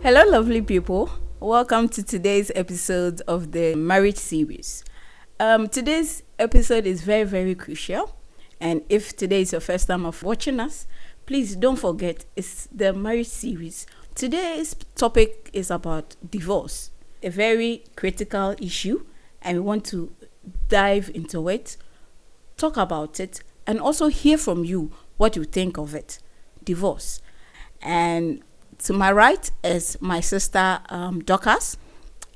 Hello, lovely people. Welcome to today's episode of the marriage series. Today's episode is very, very crucial. And if today is your first time of watching us, please don't forget it's the marriage series. Today's topic is about divorce, a very critical issue, and we want to dive into it, talk about it, and also hear from you what you think of it. Divorce. And to my right is my sister Dorcas,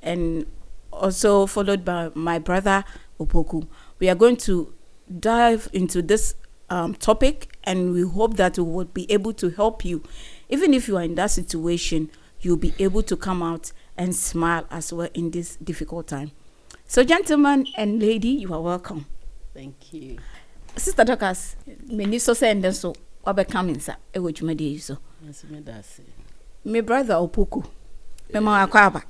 and also followed by my brother Opoku. We are going to dive into this topic, and we hope that we will be able to help you. Even if you are in that situation, you'll be able to come out and smile as well in this difficult time. So, gentlemen and lady, you are welcome. Thank you. Sister Dorcas, many so say and so what coming, sir? Which me so. My brother Opoku, me ma akwaba.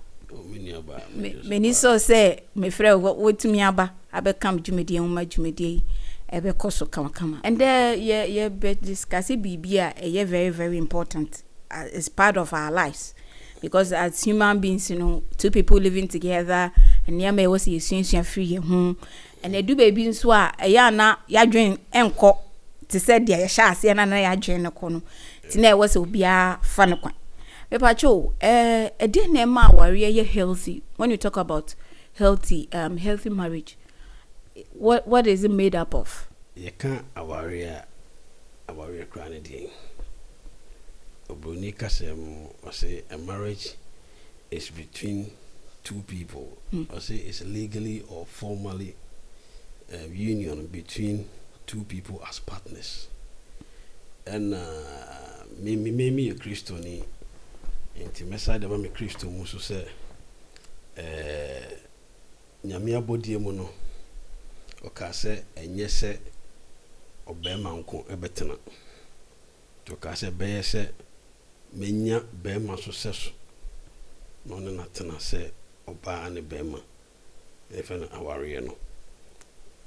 Many so say me friend what to me aba come jumedi and my jumedi ebe koso kama. And there yeah but discuss bibia very, very important. It's part of our lives. Because as human beings, two people living together, and near me was a free home, and they do baby so na ya dream enko to said the shas and ya dream no kono. Tina was obia fan kwan. Pepacho, a dear name warrior healthy. When you talk about healthy marriage, what is it made up of? You can't a warrior granny. Obunika say a marriage is between two people. I say it's legally or formally union between two people as partners. And me a Christian. Inti mesade ba me Kristo mu so se nyame abodie mu no o ka se enye se obema nko ebetena to ka se beye se menya bema so seso no ne natena se oba ne bema efe na aware no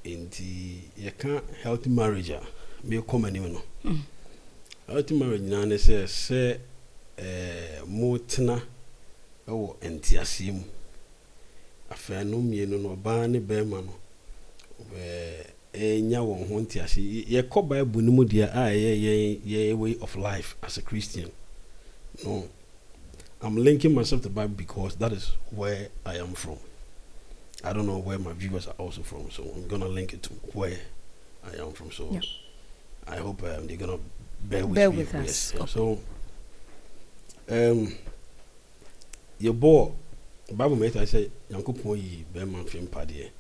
inti ye ka healthy marriage me komani no healthy marriage na ne se motena ewo entiase mu afa no mienu no ba ne bema no enya won ho entiase ye ko bible ni mu dia ye way of life as a Christian. No, I'm linking myself to the Bible because that is where I am from. I don't know where my viewers are also from, so I'm gonna link it to where I am from. So yeah. I hope they're gonna bear with me. Us. Yes. So your boy Bible mate I say Yankopon yi be man fim pade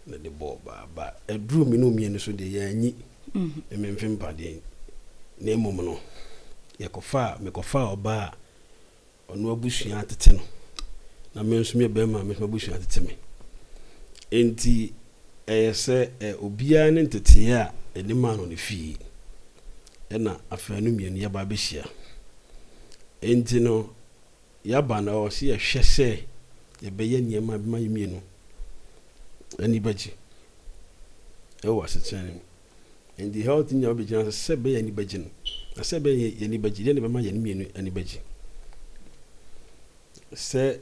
na the boy ba e Brew me no me so de yanyi e me fim pade na emom no ye kofa me kofa oba ono abusua atete no na me nso me be man me abusua atete me enti say obia ne ntete a eni man no ne fi e na afanu mienu ya ba behia enti no yaba na o si ehwe se ye beye niema be mayimi no ani baji e was it in the health in your business se be ani baji no na se be ye ni baji ne be ma ye ni mienu ani baji se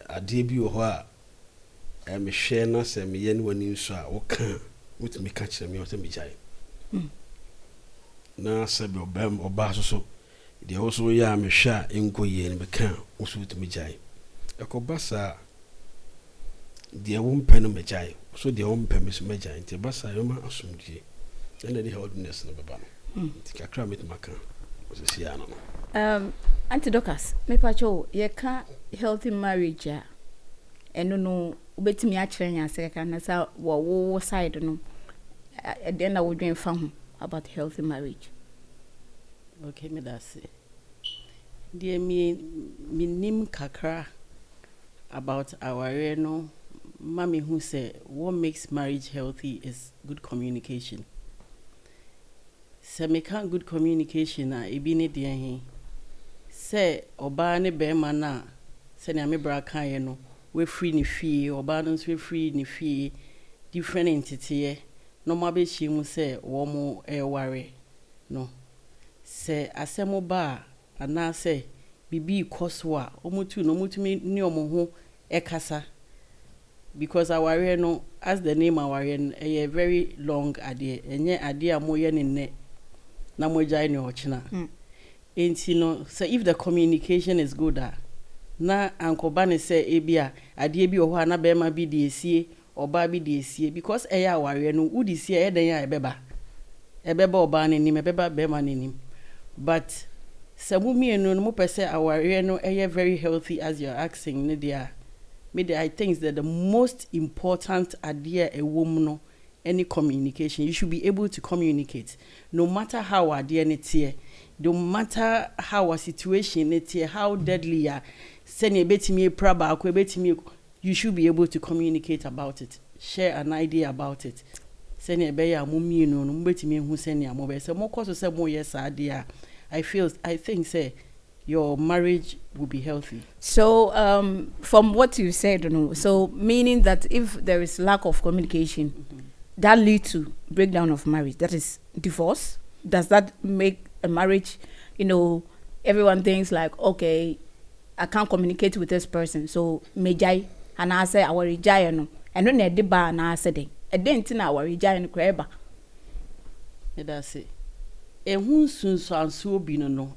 ade bi wo ho a me hwe na se me ye ni wani nso a wo kan wutumi ka kire me o se me jai na se be obam oba so the also ya me hwa enko ye ni be kan usu wutumi jai ekobasa the won pen no me jai so the won pen me so me jai nti basa yo ma asumdie na the healthiness no baba no nti kakra me maka so sia no Auntie Dorcas, me pacho ye ka healthy marriage a eno no ubetimi a kire nya se ka na sa wo side no then na wo dwen fa ho about healthy marriage. Okay, me that's it. Dear me nim kakra about our no mommy who said what makes marriage healthy is good communication. Se me kan good communication a ebi ne de he se oba ne be ma na se ne me bra kan ye no we free ni fie oba no so free ni fie different entity no ma be chi mu se wo mo ware no se asemo ba ana se bibi koswa omutu no mutumi ni omo ekasa because aware no as the name aware no a very long ade enye ade a moye ne ne na moja ne ochina enti no so if the communication is good na ankoba ne say ebia ade bi oho na be ma bi de esie oba bi de esie because eya aware no udi sie eden ya ebeba oba ne nim ebeba be ma ne nim but sabumi no mo pese aware no very healthy as you're asking ne dia I think that the most important idea a woman no any communication you should be able to communicate no matter how idea netie no matter how a situation netie how deadly ya send betimi praba ko betimi you should be able to communicate about it share an idea about it send e be ya mummi no betimi hu send ya mo be se mo koso se mo yes idea I think say your marriage will be healthy. So, from what you said, so meaning that if there is lack of communication, that leads to breakdown of marriage. That is divorce. Does that make a marriage, everyone thinks like, okay, I can't communicate with this person, so mejai, and I say our rejai no, and no ne deba and I said, I didn't know our rejai no creba. That's it. And who soon so be no.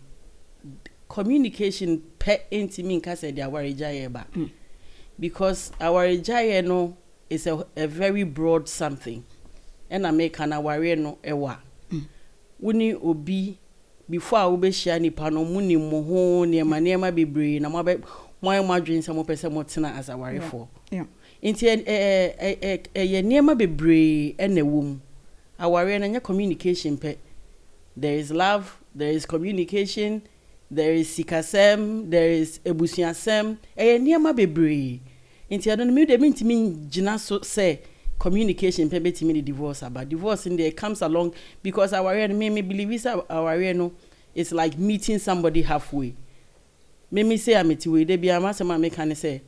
Communication pe intimi nka say dia warijaye ba because our rijaye no is a very broad something and I make an aware no ewa woni obi before we be share nipa no muni mo ho ne ma bebre na mo adwen se mo pese mo tena as aware for inti ye niema bebre na wom aware na nya communication pe there is love, there is communication, there is sikasem, there is ebusiasem. Niema bebre. Inti adon me de mintimi gina so say communication pe betimi the divorce about divorce in there comes along because our me believe is our no it's like meeting somebody halfway. Me say ametiwe de bia ma say make can say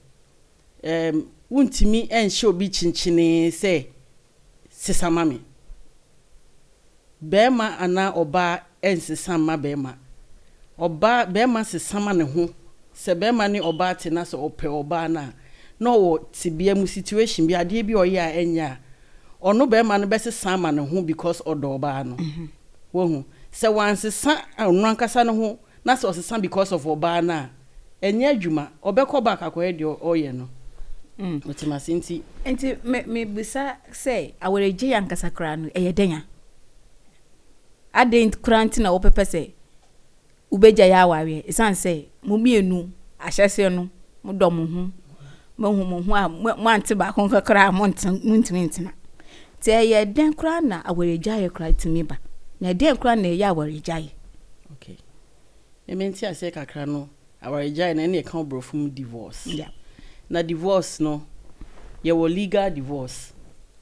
untimi ensho bi chinchine say sesama me. Bema ana oba ensesama bema. Oba bema sesama ne ho. Se bema ni oba tena so ope oba na. No wo tibia mu situation bi ade bi oye a enya. Ono bema no bese sama ne ho because odo oba no. Wo hu. Se wansesa ono ankasa ne ho na se osesa because of oba na. Enya adwuma obekọ back akoye de oye no. Otimasi nti me bisa say awereje yankasa kra no eyedenya. Adent kranti na opepe say ubeja ya awawe isan say mo mienu ahyese no mo dom ho mo hu a mo ante ba kon kakra mo ntintina te ye den kra na awereja ye kra timi ba na den kra na ye awereja ye okay ementi ase kakra no awereja na e kan bro from divorce na divorce no ye wo legal divorce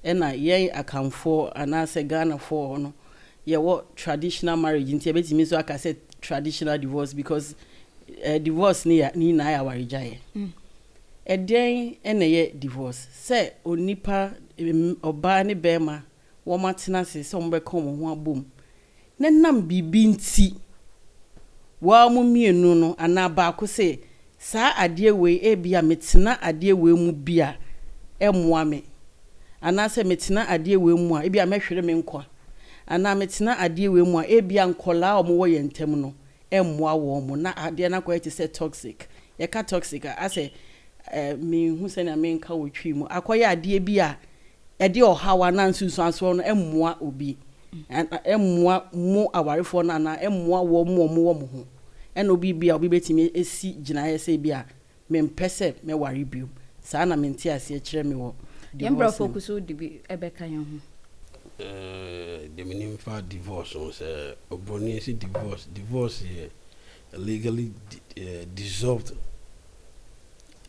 na ye akamfo anase Ghana for no ye what traditional marriage inti ebetimi so aka say traditional divorce because divorce ni na ya warijaye eden ye divorce say onipa oba ne bema wo matena se so mbeka mo ho abom na nam bibi nti wa mu mienu no ana ba ko say sa ade we bia metena ade we mu bia emoa me ana se metena ade we mu a bia mehwere me nkwa ana metena ade we mu a ebia nkola o mo wo ye ntem no emmoa wo mo na ade na kwa ti say toxic ye ka toxic a say me hu se na me nka wo twi mu akoye ade bia ede ohawa na nsusu aso no emmoa obi emmoa mu awarefo na na emmoa wo mo ho ena obi bia obi betimi esi gina ye say bia me mpese me ware biom sa na menti ase kire me wo yembra focus o dibi ebeka yan ho the meaning for divorce on say obroni is divorce legally dissolved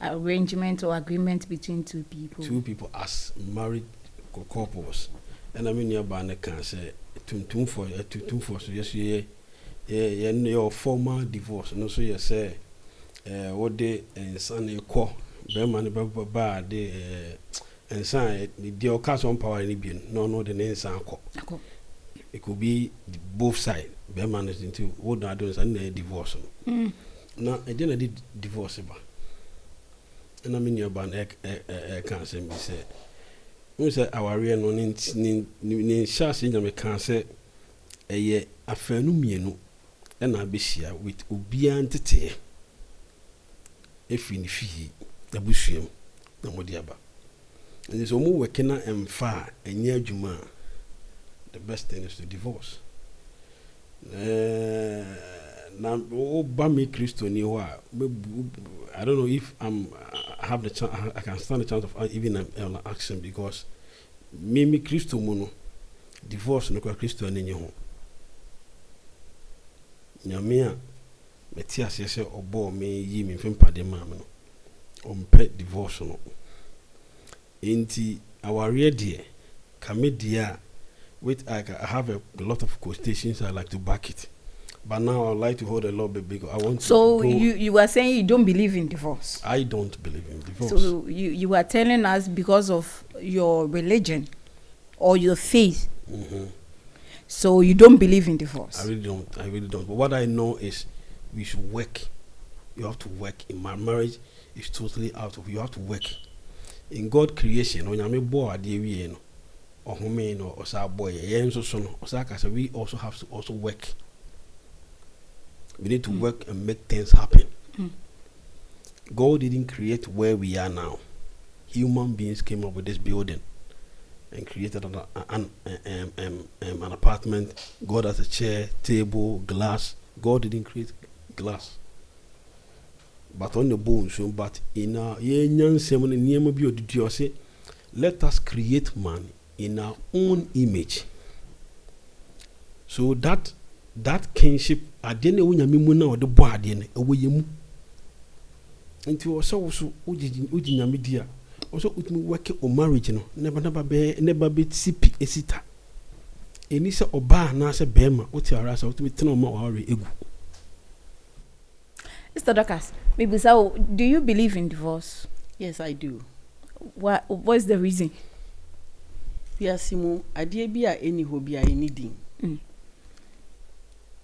arrangement or agreement between two people as married couples and I mean nearby can say tum for so yes your formal divorce no so you say what they and son call be man ba de ensan the occasion power any bien no the ensan ko it could be both side be man into what do and divorce na ɛdeɛ na de divorce ba ɛna me nuaba no ɛka asɛm bi sɛ wohu sɛ awareɛ no ne nhyɛ ase nyame kaa sɛ ɛyɛ afaanu mmienu ɛna abɛhyia with obiara nteteɛ ɛfiri ne fie abusuam na mode aba ɛnti sɛ ɔmo wɔke na ɛmfa a ɛnyɛ adwuma a the best thing is to divorce. Now, by me Christian, I don't know if I have the chance. I can stand the chance of even action because me Christian mono divorce no Christian in your home. Nyamia metia se obo me yi me fimpa de mam no. Ompe divorce no. Enti aware de kamedia with I have a lot of quotations I like to back it. But now I would like to hold a little bit bigger. I want so to. So you were saying you don't believe in divorce? I don't believe in divorce. So you were telling us because of your religion or your faith. Mm-hmm. So you don't believe in divorce? I really don't. But what I know is we should work. You have to work. In my marriage is totally out of. You have to work. In God creation, when I'm a boy, or woman or sa boy, we also have to also work. We need to work and make things happen. God didn't create where we are now. Human beings came up with this building and created an apartment. God has a chair, table, glass. God didn't create glass. But on the bones, but in our let us create man in our own image. So that kinship adene wo nyame mu na wo de bo ade ne ewo yemu enti wo so uji nyame dia wo so utumi work o marriage no never be sipi esita eni se oba na se bema uti ara sa utumi tena ma wa re egu. Mr. Dorcas, maybe so do you believe in divorce? Yes, I do. What's the reason? Piasimu ade bia eni ho bia eni din.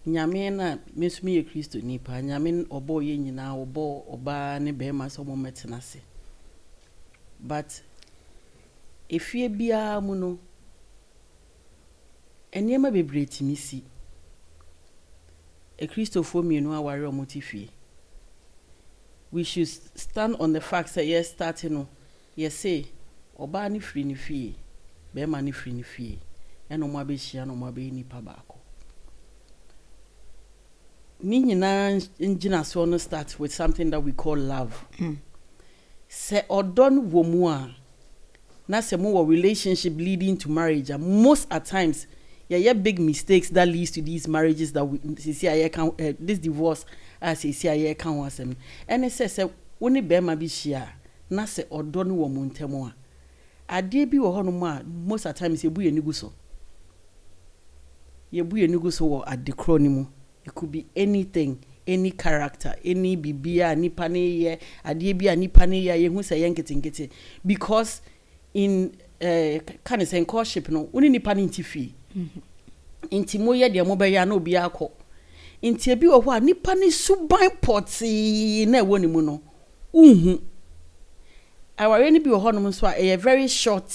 Nyame na mesumi ye Kristo nipa nyame obo ye nyina obo oba ne bema so mo metena se. But efie bia mu no enema bebre timisi e Kristofo mienu aware omotifie. We should stand on the fact that yes starting no yes say oba ni free ni fie bema ni free ni fie eno mo abehia no mo abe nipa baako. Nina engine so no start with something that we call love. Se odon womua na se mo relationship leading to marriage. Most at times, yeah, big mistakes that leads to these marriages that we see this divorce as see I can was and it says only bema bi shia na se odon wo montemo a ade bi wo hono ma most at times ye bu ye niguso wo at the chronimu. It could be anything, any character, any bibia, ni pane ye, adie ni pane ye who say yankete. Because in kind of saying courtship, no, only ni pane intifi. Inti moya de mobeya no biako. Inti ebi o wa ni pane suban poti na woni mu no. Our ni bi o hono so a very short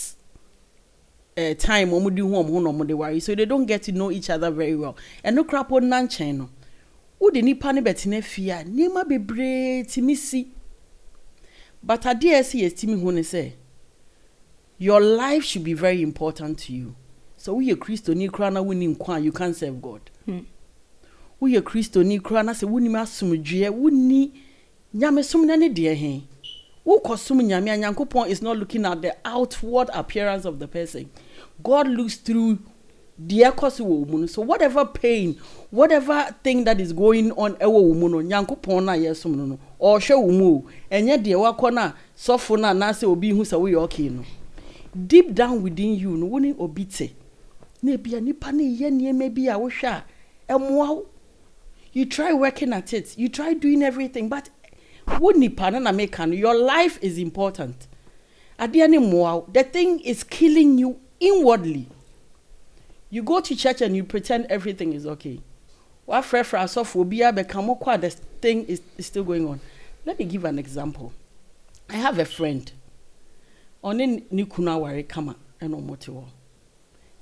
time omudi hu no mo de worry, so they don't get to know each other very well. And no crap on nanchen no. Udi nipa ne betene fia niema bebre timisi. But ade see estimi hu ne say your life should be very important to you. So we a Christo ni kra na woni nkwa, you can't serve God. We a Christo ni kra na se woni masumdwe woni nyame som na ne de he. Wo kosum nyame anyankopon is not looking at the outward appearance of the person. God looks through the ekosu. So whatever pain, whatever thing that is going on ewo womuno nyankopon na yesum no or hwe wumu enye de wakona sofo na na se obi hu se we okay no. Deep down within you no woni obite. Na bia nipa na ye niema bia wo hwa emoa. You try working at it. You try doing everything, but your life is important. The thing is killing you inwardly. You go to church and you pretend everything is okay. What fresh off will be a kwa the thing is still going on. Let me give an example. I have a friend. Oni ni kuna wari kama eno motiwo.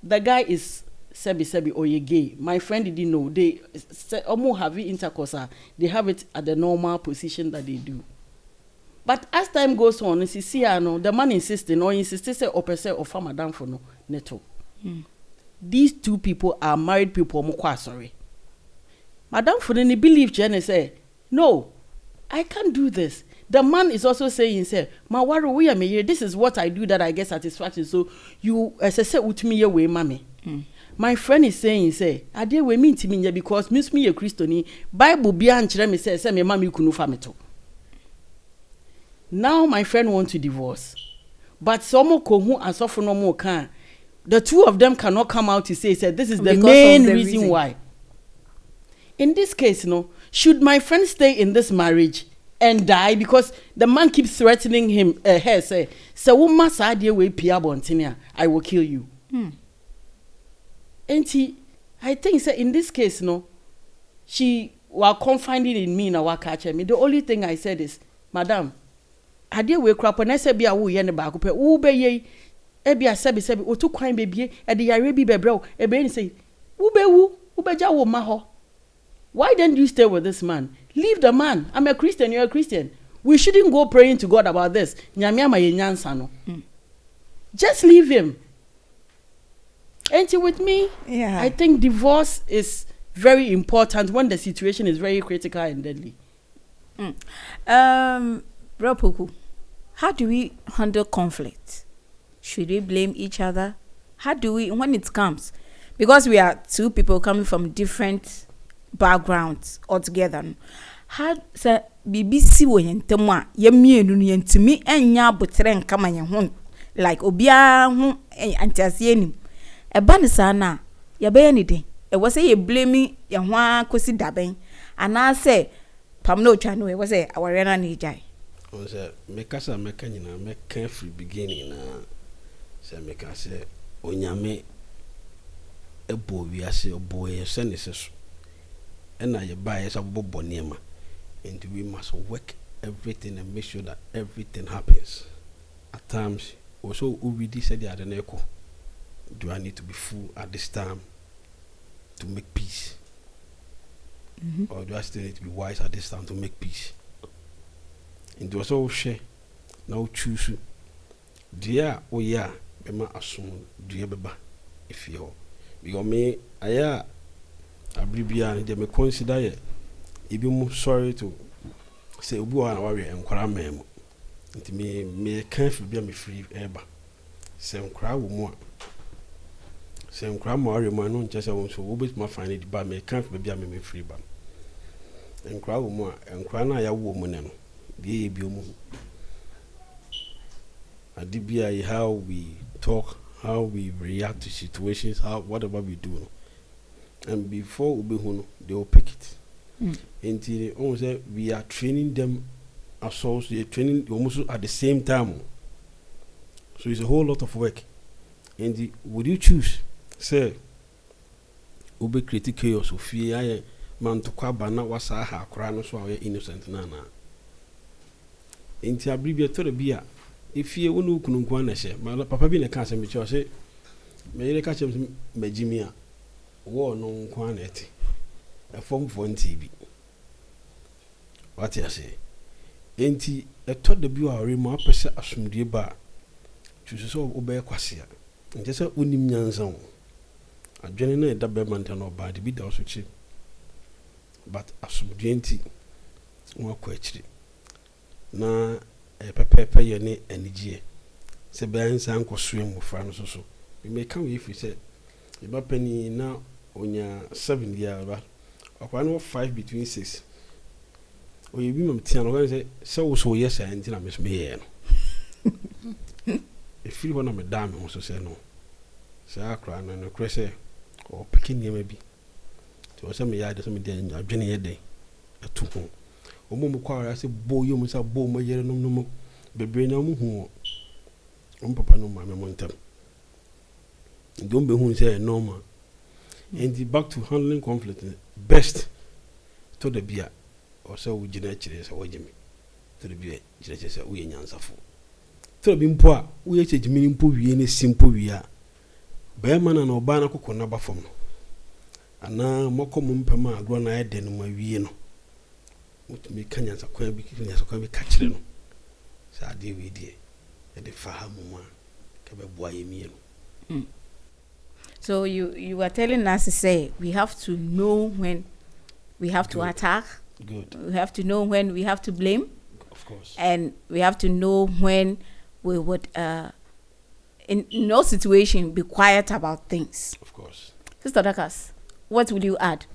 The guy is sebi or ye gay. My friend didn't know. They almost have intercourse. They have it at the normal position that they do. But as time goes on, the man insisted say or farmer down for no neto. These two people are married people. Sorry. Madam for any believe Jenny say, no, I can't do this. The man is also saying, say, ma waru we am here. This is what I do that I get satisfaction. So you as I said with me away, mommy. My friend is saying, say, I dear we mean to me because miss me a Christian. Bible behind me says, say, me mommy kunu famito. Now my friend wants to divorce. But some who are suffering no more can. The two of them cannot come out to say this is the because main reason why. In this case, should my friend stay in this marriage and die because the man keeps threatening him, her say, I will kill you. And I think in this case, she was confiding in me now catch me. The only thing I said is, Madam, I dear we crap and I said be a woo yen back up, be ye, be a sebi, or two crime baby, and the Arabi bebro, a baby say, Ube jawo maho. Why don't you stay with this man? Leave the man. I'm a Christian, you're a Christian. We shouldn't go praying to God about this. Just leave him. Ain't you with me? Yeah. I think divorce is very important when the situation is very critical and deadly. Bro Puku, how do we handle conflict? Should we blame each other? How do we, when it comes? Because we are two people coming from different backgrounds altogether. How say BBC wo yentemwa ye mienu no yentimi enya abotre nka ma ye ho like obia ho antiase enim e ba ne sa na ye be ni den e wo say ye blame ye ho akosi daben ana say pam no twa no e wo say aware na ni jai o say mekasa mekanyina meka free beginning na say mekase onyame ebo wiase obo ye se ne seso and now you buy a bonema. And we must work everything and make sure that everything happens. At times, also we said the other echo. Do I need to be full at this time to make peace? Or do I still need to be wise at this time to make peace? And do also share now choose dear oh yeah, Bema assume dear beba if you because me I Abribia and me consider it. If you sorry to say obi wa na warrior enkwara memo. Nti me can be me free eba. Say enkwara wo mu a. Say enkwara mo warrior mo no nche say won so obi ma find it ba me can be me free ba. Enkwara wo mu a enkwara na ya wo mu ne no. De bi omu. Adibia how we talk, how we react to situations, how whatever we do. And before Ubehuno, they will pick it. Until we are training them ourselves, they are training almost at the same time. So it's a whole lot of work. And would you choose, say, Ube create chaos of fear, man to Kwabana was a crano so innocent nana. Into a bribia to the beer. If you won't know, my papa being a cancer, which I say, may I catch him, Majimia. War no quantity. A form for TV. What I say? Ain't he a thought the Bureau remark percent assumed the bar? Chooses all obey Quasia. And just a winning young zone. A general double mountain or body be also cheap. But assumed dainty more quetched. Na a pepper your name and the Sebastian's uncle swim with France also. We may come if we say. Iba penny now on your 7 years, or 1 or 5 between 6. Or you be my 10 so yes, I ain't miss me. If you want a madam, also say no. Say I cry and a crescent or picking you maybe. To some yard, some day, a Jenny a day, a 2 home. O Momo, I say, boy, you must have bought my yellow no more, but bring no more. Papa no, my momentum. Don't be who say normal. And the back to handling conflict best to the beer or so we generate or Jimmy to the beer generate we in Yansafo. To the bimpoa, we change meaning po we any simple we are. Bearman and Obana could number from. And now more common pema grown I den my wino. Which me canyons are quite be catching. So I deal with it. And the Fahamuma can be boy me. So you were telling us to say we have to know when we have to attack. Good. We have to know when we have to blame. Of course. And we have to know when we would, in no situation, be quiet about things. Of course. Sister Dakas, what would you add?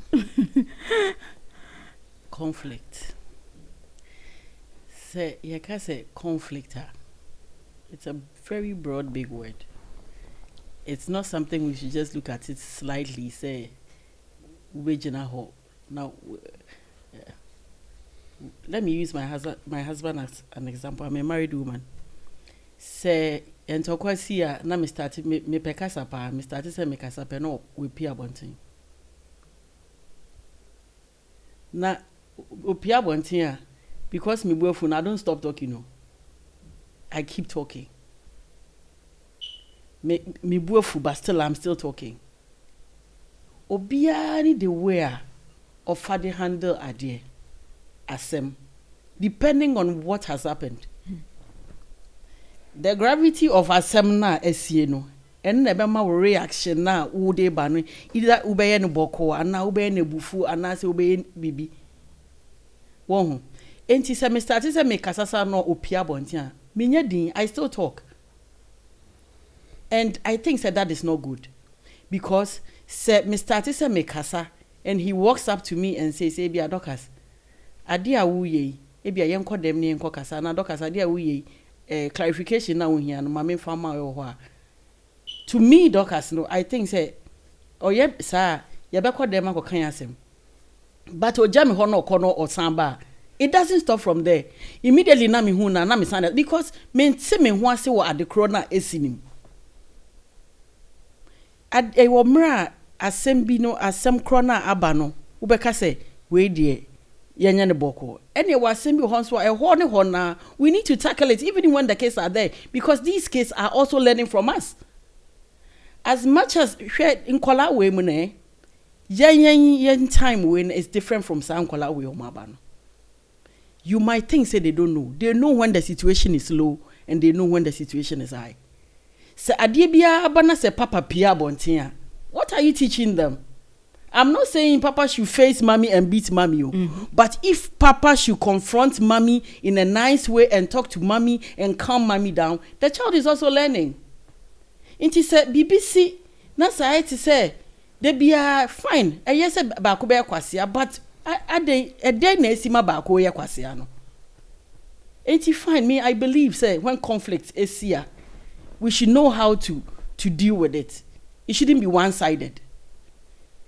Conflict. Say, you can say conflict. It's a very broad, big word. It's not something we should just look at it slightly. Say, now, let me use my husband as an example. I'm a married woman. Say, and to kwasiya na me start me pekasa pa me start say me kasa pe no we pia bontin. Na opia bontin because me boyfriend I don't stop talking no. I keep talking. Me boyfriend but still I'm still talking. Obia ni the way of how they handle idea asem depending on what has happened. The gravity of asem na esie no en na be ma reaction na wo dey ba no either ubeye ne boko ana ubeye ne bufu ana se ubeye bibi wo ho enti se me start se me kasasa no opia bontia me nya din I still talk and I think that is not good because se me start se me kasa and he walks up to me and says e bia dokas ade a wo ye e bia yen kodem ne yen kokasa na dokas ade a wo ye clarification na wohia no mame fama yo ho a to me dokas no I think say oye sa ye be kodem akokan asem but oja me ho no kono osamba it doesn't stop from there immediately na me hu na me stand because me se me hu ase wo adekro na esinim e wo mra asem bi no asem kro na aba no wo be ka say we die yenya ne boko any wasem bi honso e ho ne ho na we need to tackle it even when the cases are there because these cases are also learning from us as much as in kola we mu ne yen time when is different from some kola we o maba no you might think say they don't know when the situation is low and they know when the situation is high se adie bia abana se papa pia bontia what are you teaching them? I'm not saying Papa should face mommy and beat mommy, but if Papa should confront mommy in a nice way and talk to mommy and calm mommy down, the child is also learning. Inti said BBC, na society say they be fine. I yes ba ko be kwasia, but a day na esima ba ko ye kwasia no. Inti fine me I believe say when conflict is here, we should know how to deal with it. It shouldn't be one-sided.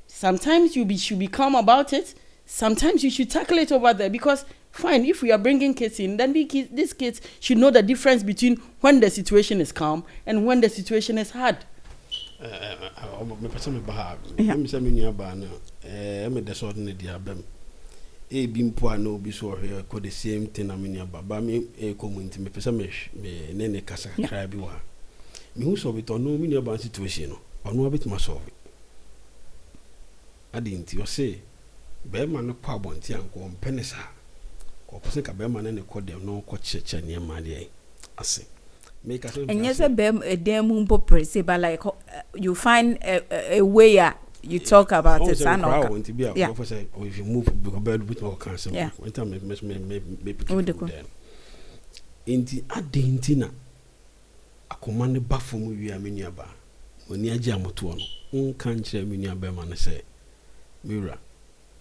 Sometimes you should be calm about it. Sometimes you should tackle it over there because, fine, if we are bringing kids in, then these kids should know the difference between when the situation is calm and when the situation is hard. Me pese me ba me se me nua ba na me de so ne dia bam e bi mpo ana obi so hwe ko the same thing na me nua ba me community me pese me ne kasa kra bi wa me hu so bito no me nua ba situation no ono abetima solve adinti o say be ma no kwa bonti anko mpenesa ko pese ka be ma ne ko dem no ko cheche ne ma de ase make us and yes a dem mpo press but like you find a way you talk about it and all yeah if you move because bed with more cancer when time me pick inti adinti na akoma ne ba fo mu wi amenia ba oni age amoto no nka nkire amenia ba ma ne say mira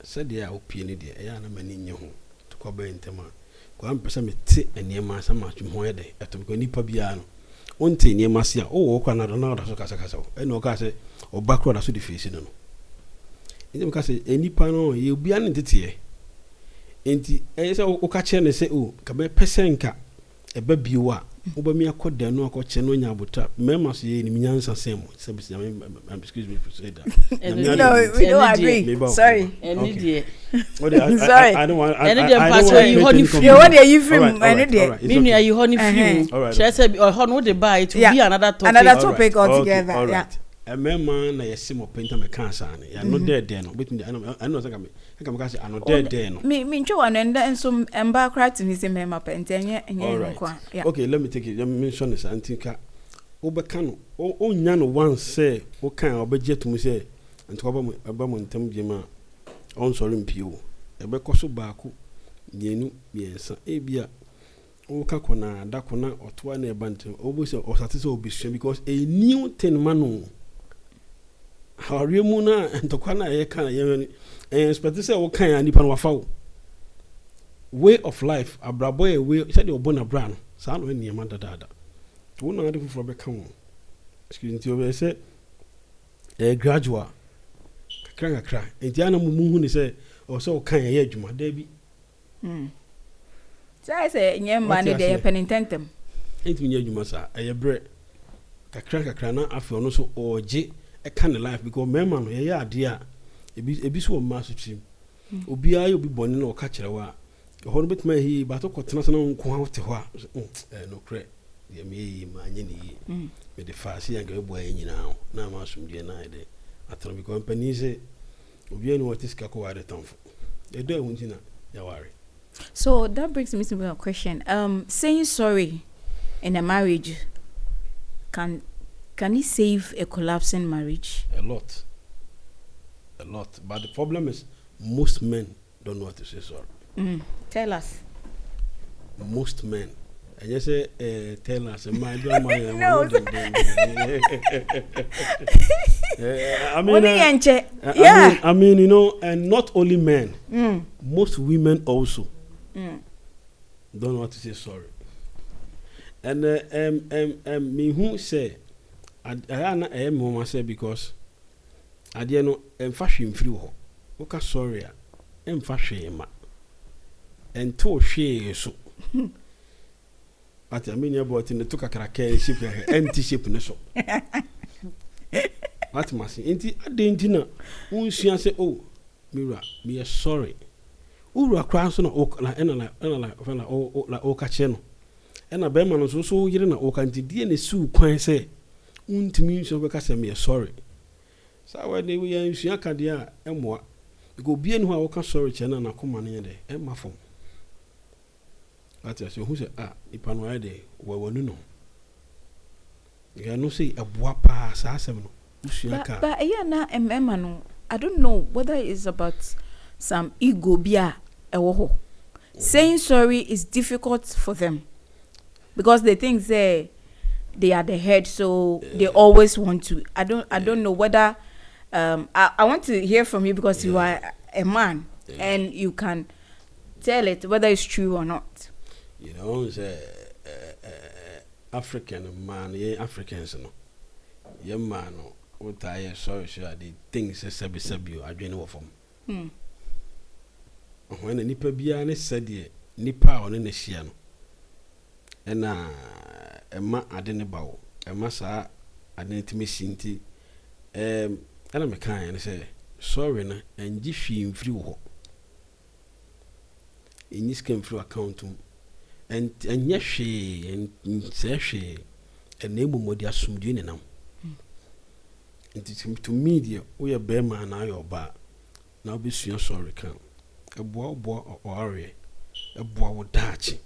said ya opie ne de ya na mani nye ho to ko ba ntema ko am pesa me te eniema sama twho ye de eto ko nipa bia no onte eniema se a o kwa na do na so kasa eno o ka se o bakro da so de face no no ka se enipa no ye bia ne tete enti e se o ka che ne se o ka be pesa nka ebe biwa oba mi akoda no akoche no nya abota mema so ye ni nyansa same excuse me for say that no we don't agree sorry sorry I don't want you what are you from mean you honey film she said or no the buy to be another topic altogether all right a mema na yesimo painter me cancer ya no there no between I know say say I no there no me ntwe wan and so emba craft ni say mema painter enye nko okay let me mention this antika obeka no o nya no one say o kan obeje to me say antika ba mo ntam biema on sorry mpio ebe koso baako nyenu biensa ebia o ka kona da kona otoa na ebantem obo say o satisfy obisua because a new thing manu hawrimu na ntokwa na ye kan ye expect say o kan anipa no wafa way of life abrabo e way say the obona bra no sa no eni ma dada to na ade fufuro be kan excuse me o be say gradual kakra enti ana mu hu ni say o so kan ye adwuma da bi say nyemba ne de penitentem enti nya adwuma sa eye bre kakra na afi ono so oje e kan life because mema no ye ade a ebi so ma so trim obi ayo obi bone na o ka kire wa ho no betima hi ba to kotena so no nko ha te ho a no kre ye me ma anye ni me de fa si yanga ebo ayi nyina na ma sum die na ide atro bi company se obi eni what is ka ko wa de tamfo e do ehun na ya ware. So that brings me to a question. Saying sorry in a marriage can it save a collapsing marriage? A lot, but the problem is most men don't know what to say sorry. Tell us. Most men, and you say tell us. My drama. No. I mean, you know, and not only men, most women also don't know what to say sorry. And me who say. I am mama say because I didn't know fashion free ho. Okay, sorry, fashion ma. And to share so. At I mean about in the took a cracker ship empty ship no so. What must inti I didn't know. Unsia say oh Mira, me sorry. Uru akra so na like oka cheno. And a beman so yere na oka nti na su kwan say untimi so be ka say me sorry. So when we nsua ka de a emoa go bie no a wo ka sorry chena na koma ne de e mafom. Ati say who say ipa no ai de wawanu no. You know say aboa pa sa asem no. Usua ka. But na emma no I don't know whether it's about some ego bia ewo ho. Saying sorry is difficult for them because they think they are the head, so they always want to. I don't know whether I want to hear from you because you are a man and you can tell it whether it's true or not. You know, it's African man, Africans no. Your man no, what I sorry the things sabi I don't know from. When a nipa bia ne said nipa on ne hia no. And Emma adene bawo Emma sa adene timi sinti ana me kan ne say sorry na enji hwi mfiri wo enyi scam through account and enya hwe en se hwe en emu modi asumdue ne nam to media we are be man na your ba na obesua sorry kan eboa ore eboa wo dachi.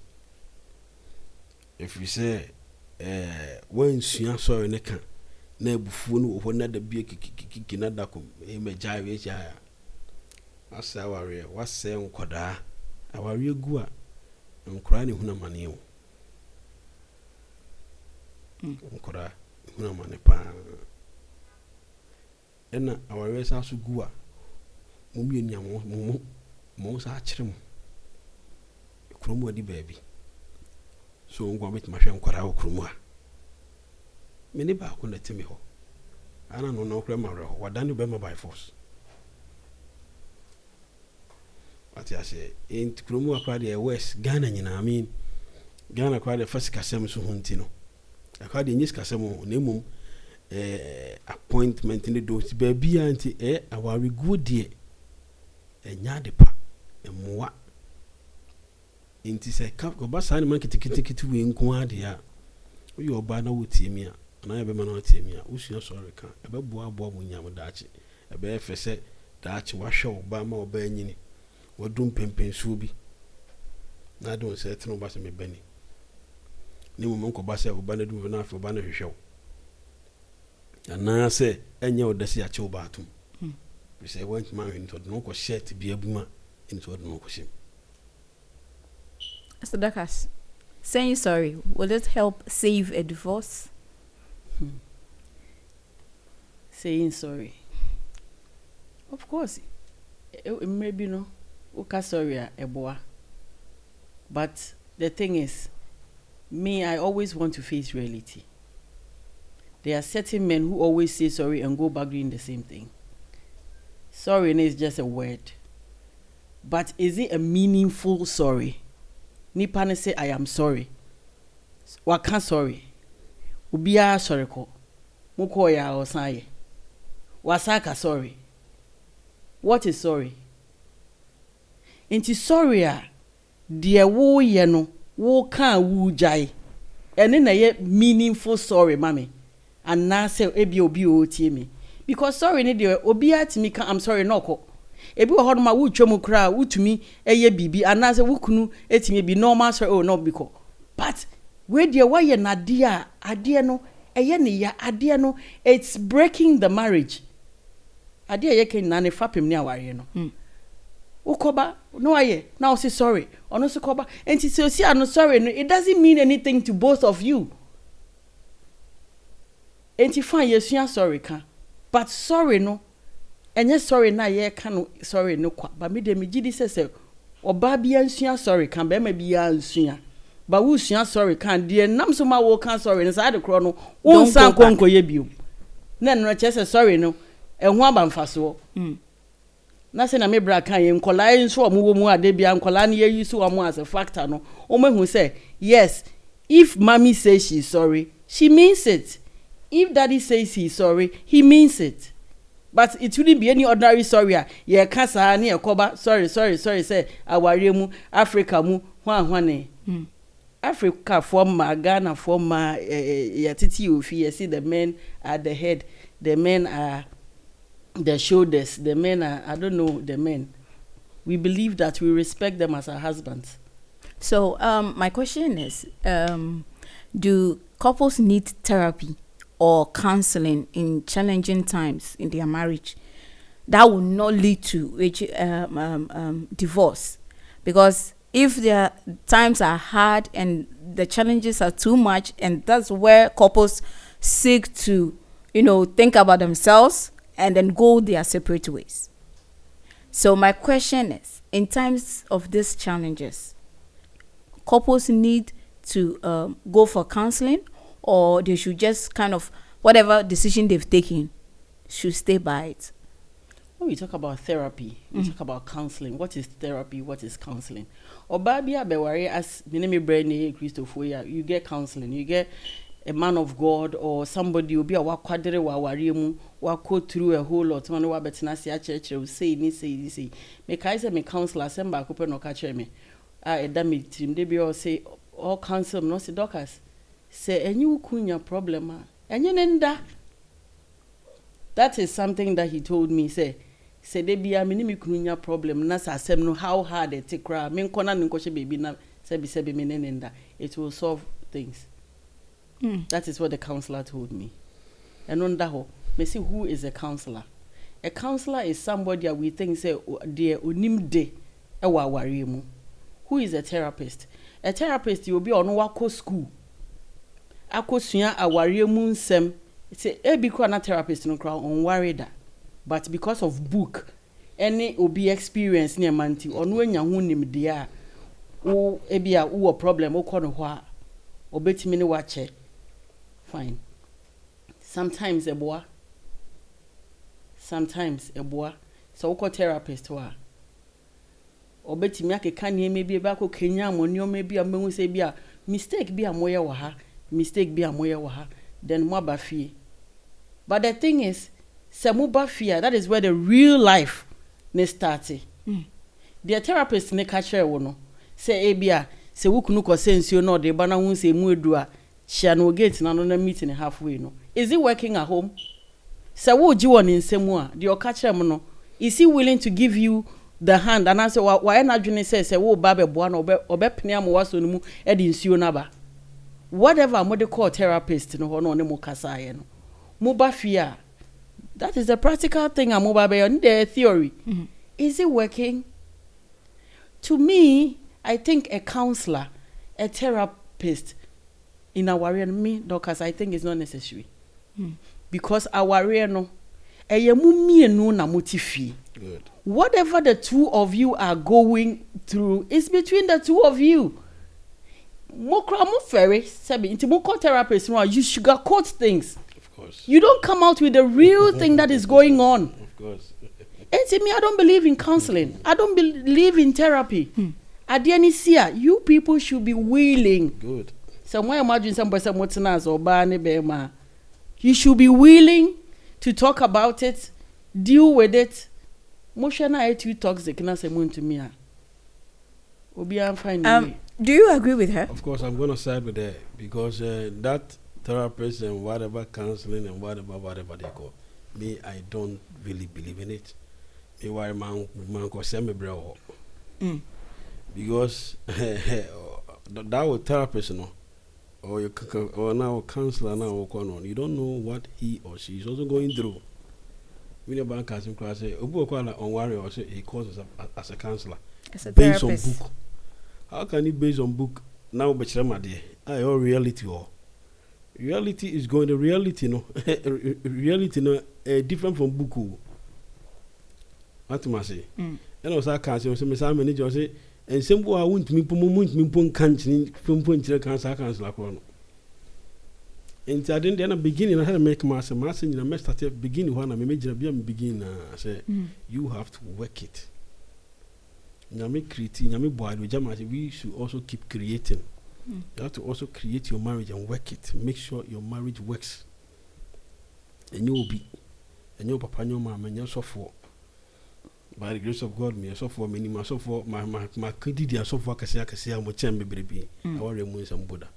If we say when sua sorry ne kan na ebufuo no ho na da bie kiki na da kom e meja we ja asa ware wase nkoda aware gu a nkora ne huna mane o nkora huna mane pa ena aware sa so gu a mo mienu am mo sa kire mo kromo adi baabi so ngwa bet ma hwe nkora wo kromo a meni ba ko na timi ho ana no no kra ma re ho wadani be ma by force ati ase in kromo akra de west Ghana nyina I mean Ghana kwa the first kasem so hunti no akwa de nyis kasem ho na emum appointment ni do ti ba bia nti awari good die enya de pa emwa nti se ka ko ba sa ni man kitikiti we nko ade a wo oba na wo tiemi a na ya be ma na tiemi a usua sorry ka e be boa mo nyam daache e be efese daache wa hwe oba ma oba anyini wadum pempensuo bi na do se teno ba se me bani ni mo nko ba se oba na du na afi oba na hwehwe ana se enye odasi a che oba atum we say want man into no ko shirt bi abuma into no ko shim. Mr. Dakas, saying sorry, will it help save a divorce? Saying sorry, of course, maybe no, okay, sorry, eboa. But the thing is, me, I always want to face reality. There are certain men who always say sorry and go back doing the same thing. Sorry is just a word, but is it a meaningful sorry? Nipa say I am sorry. Waka sorry. Ubia sorry ko. Muko ya osaye. Wasaka sorry. What is sorry? Inti sorry a de wo ye no wo kan wu jai. Ene na ye meaningful sorry mami. And na say ebi obi o tie me. Because sorry ne de obi atimi kan I'm sorry no ko. Ebi wo hono ma wo twam kra wutumi eye bibi anase wukunu etimi bi normal sorry oh no because but we dey why na ade no eye ne ya ade no it's breaking the marriage ade ye ken na ne fapem ne aware no ukoba no aye now say sorry ono so koba enti say osi ano sorry no it doesn't mean anything to both of you enti fine yesu sorry kan but sorry no enye sorry na ye kan sorry no kwa ba me de me gidi sese oba bia nsua sorry kan be ma bia nsua ba wo sua sorry kan de nam so ma wo kan sorry no sa de kro no wo nsan konko ye biom na no chese sorry no ehun aba mfaso na se na me bra kan ye nkola nso omo wo mu ade bia nkola na ye use omo as a factor no o mehu say yes if mommy says she's sorry she means it if daddy says he's sorry he means it. But it wouldn't be any ordinary sorry. Yeah, kasa ni ekoba. Sorry. Say aware mu Africa mu hwane. Africa from Ghana from titi ofi. You see the men are the head, the men are the shoulders, the men are I don't know the men. We believe that we respect them as our husbands. So my question is, do couples need therapy or counseling in challenging times in their marriage that will not lead to divorce? Because if their times are hard and the challenges are too much, and that's where couples seek to, think about themselves and then go their separate ways. So my question is, in times of these challenges, couples need to go for counseling, or they should just kind of, whatever decision they've taken, should stay by it? When we talk about therapy, we talk about counseling. What is therapy? What is counseling? Obabia bewari as minimi brain Christopher, you get counseling. You get a man of God or somebody will be a wakwadere wa warimu wako through a whole lot. Man wa betina si a church will say me kaise me counselor semba ko pe no ka chere me. Eda me team they be all say all counsel no say doctors. Say enyu kunya problem enye nenda. That is something that he told me. Say they be a minimi kunya problem na sa asem no how hard it take cry me nkona nkoshe baby na say be me nenda. It will solve things. That is what the counselor told me. And on that me see who is a counselor. A counselor is somebody that we think say dear unim de ewa warimu. Who is a therapist? A therapist you will be on wako school. Akosua awariemu nsem say ebi kwa na therapist no kra on worried but because of book any obi experience near manti onu anya hu nimde a wo ebi a wo problem wo kono ho a obetimi ne wache fine sometimes eboa so wo therapist ho a obetimi akeka ne me bi ba ko kenya amoniom bi a mehu se bi a mistake be a moya waha, mistake be a moya waha, then mo ba fie. But the thing is, se mo ba fie, that is where the real life ne started. The therapist ne ka kire wo no, say ebia, se wo kunu ko sensio no de ba na hu se mu edu a, hia no gate na no na meeting halfway no. Is he working at home? Se wo ji won nsemu a, de o ka kire mo no, is he willing to give you the hand? And I say why na dwene say wo ba be boa no obepene am waso no mu e de nsuo na ba. Whatever mo de call therapist no ho no ne mo kasa ye no. Mo ba fia. That is a practical thing am mo ba be on the theory. Is it working? To me, I think a counselor, a therapist in our area, me, doctors, I think it's not necessary. Because our area no, good. Whatever the two of you are going through is between the two of you. You sugarcoat things. Of course. You don't come out with the real thing that is going on. Of course. And to me, I don't believe in counseling. I don't believe in therapy. At the end of the year, you people should be willing. Good. Somewhere imagine somebody or you should be willing to talk about it, deal with it. Moshana too toxic na say to me. Obi am fine. Do you agree with her? Of course, I'm going to side with her because that therapist and whatever counseling and whatever they call me, I don't really believe in it. Me why man ko send me Brew because that was therapist no or you or now counselor now on, you don't know what he or she is also going through. When your bank has him class say obu ko na on worry or say he calls as a counselor based on book. How can he based on book now be chirama your reality or reality is going to reality no reality no different from book. What must say? And also cancer so me say manager say and simple I won't me pon cancer from point cancer counselor ko no. And I didn't beginning I had to make myself in a mess started beginning when I major begin say you have to work it. Nyame creating nyame boy we should also keep creating. You have to also create your marriage and work it. Make sure your marriage works. And you will be and your papa and your mama and your software. By the grace of God, me software many my software my credit and software kasia mo chambe baby. I want to remove some Buddha.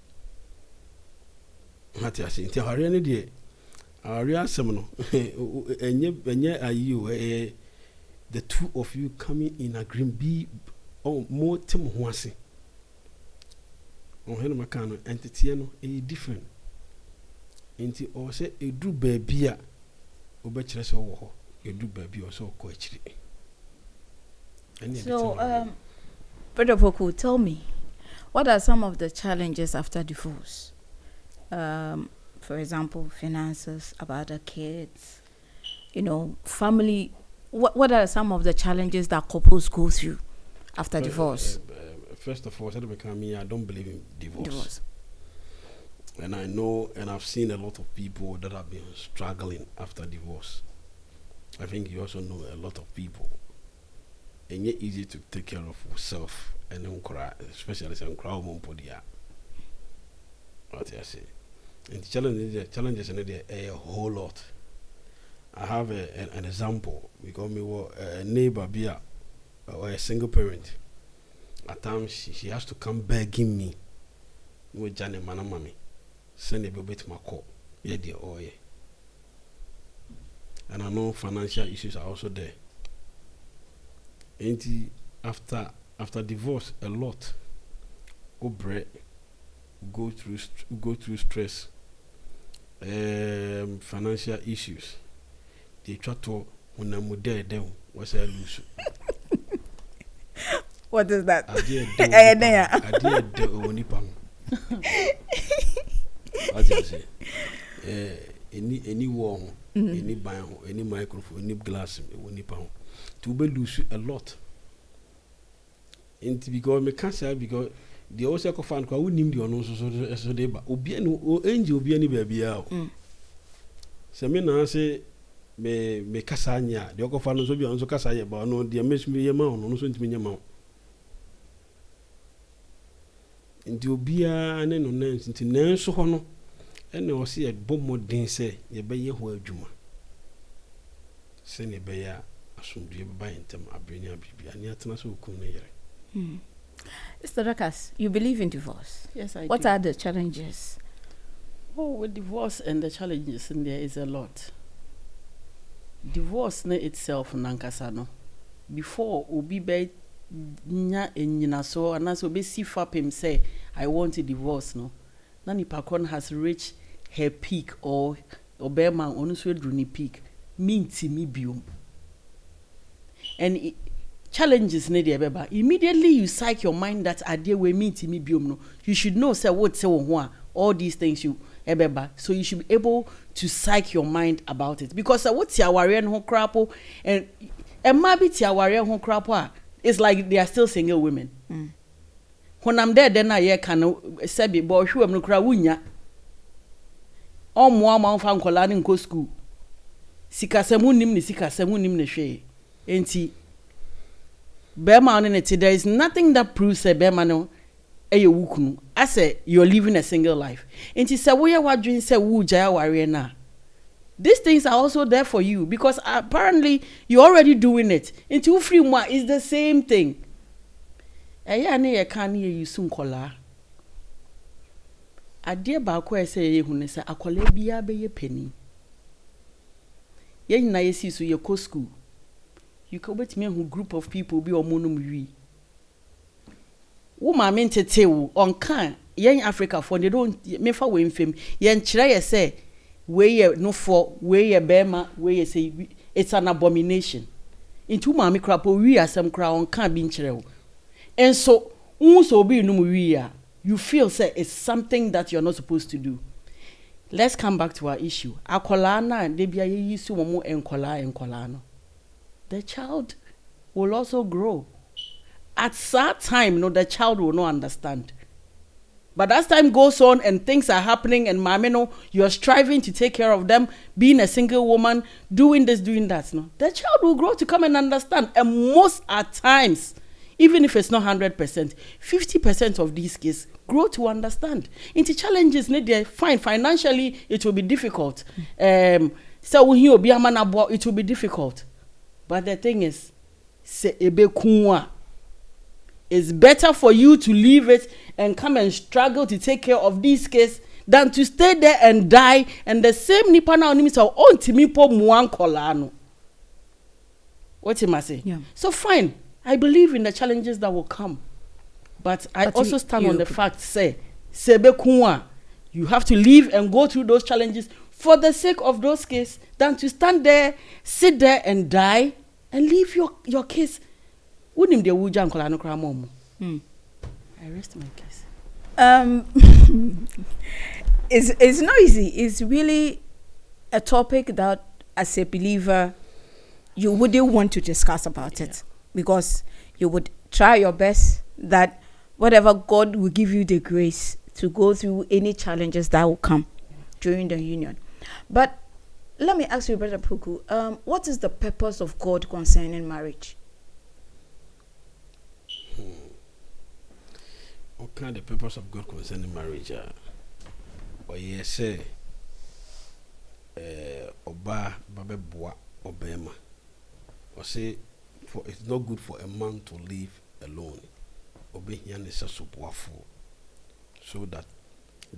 What I say, tell her any day. Area seminal. Enye are you the two of you coming in agreement be more tim wasi. On hena makano entity no different. Enti o say edu baby a obekire se wo ho edu baby o so ko akire. So Brother Poku, tell me, what are some of the challenges after divorce? For example, finances, about the kids, family. What are some of the challenges that couples go through after divorce? First of all, I don't believe in divorce. And I know, and I've seen a lot of people that have been struggling after divorce. I think you also know a lot of people. And it's easy to take care of yourself and don't cry, especially some crowd podia. What I say. And the challenges in there are a whole lot. I have an example. Because me a neighbor beer or a single parent. At times she has to come begging me with Johnny Manamami. Send a baby to my call. Yeah, dear, oh yeah. And I know financial issues are also there. And after divorce, a lot go bread, go through stress, financial issues. They try to when I'm there, what's I lose. What is that? I did do only pang. As I say, any wall, any bio, any microphone, any glass, any pound. To be lose a lot. And because me can't say because the also fan kwa wouldn't the ono so they ba obi no angel obi ani baby out. Se me na say me kasa anya the okofa no so bi on so kasa ye ba no the make me ye ma no so ntimi nya ma. nti obia ne no nansi nti nanso ho no ene o se ye bomodin se ye beye ho adwuma se ne beye asomdue ba yentem abrenya bibia ne atena so okun ne yere. Mr. Rakas, you believe in divorce? Yes, I What do. are the challenges? Oh, with divorce and the challenges in there is a lot. Divorce ne itself nankasa no. Before obi be nya enyina so anaso be si fapem say I want a divorce no. Na nipa kon has reached her peak or obema onu so edru ni peak. Minti mi biom. And challenges ne dey beba. Immediately you psych your mind that ade we minti mi biom no. You should know say what say wo all these things you ebeba, so you should be able to psych your mind about it because what's your worry and crapo and maybe your worry and crapo it's like they are still single women. When I'm there then I can say be boy who am no cra wunya o mo am fa nkola ni nko school sikasemu nim ni sikasemu nim ne hwe enti be ma on it there is nothing that proves say be ma no I say you're living a single life. And she said, "We are what dream say woo jaya warrior na." These things are also there for you because apparently you're already doing it. Into free moi is the same thing. Eya ne ye kan ye yusun kola. Ade ba ko say ye hu ne say akola bia be ye penny. Ye nyina ye si so ye ko school. You go bet me who group of people be omonum wi. Woman mean to tell on can young Africa for they don't me for we fame yen chira say we no for we bema we say it's an abomination into mami crapo we are some crown can be chira and so be no we you feel say it's something that you're not supposed to do. Let's come back to our issue. Akola na de bia ye yisu mo enkola no. The child will also grow. At that time, no, the child will not understand. But as time goes on and things are happening and mamino, you're striving to take care of them, being a single woman, doing this, doing that, no, the child will grow to come and understand. And most at times, even if it's not 100%, 50% of these kids grow to understand. Into challenges, they fine financially, it will be difficult. So when you be a man about, it will be difficult. But the thing is, se ebe kunwa. It's better for you to leave it and come and struggle to take care of these kids than to stay there and die and the same nipa na onimi so on timi po muan kolano. What am I say? Yeah. So fine, I believe in the challenges that will come. But I also stand on the fact say sebe kunwa, you have to leave and go through those challenges for the sake of those kids than to stand there, sit there and die and leave your kids. Wouldn't the wuja nkola no kra mom? I rest my case. It's not easy. It's really a topic that as a believer you wouldn't want to discuss about it because you would try your best that whatever God will give you the grace to go through any challenges that will come during the union. But let me ask you, Brother Puku, what is the purpose of God concerning marriage? What kind of purpose of God concerning marriage? Or yes, say, Oba Babe Boa Obema. Or say, for it's not good for a man to live alone. Obe Yan is so that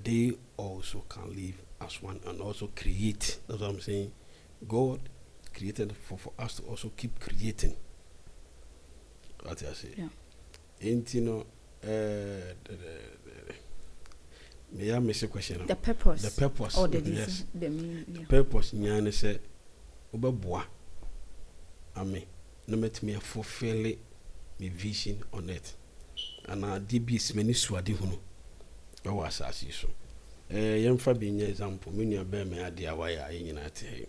they also can live as one and also create. That's what I'm saying. God created for us to also keep creating. What I say. Yeah. Ain't you know may I miss a question? The purpose. The purpose. Or the yes. The meaning. Yeah. The purpose nyane say obaboa. Amen. No met me fulfill my vision on it. And I DBs many swadi hunu. I was as you so. Yemfa bi nya example me nua be me ade awaya nyina te.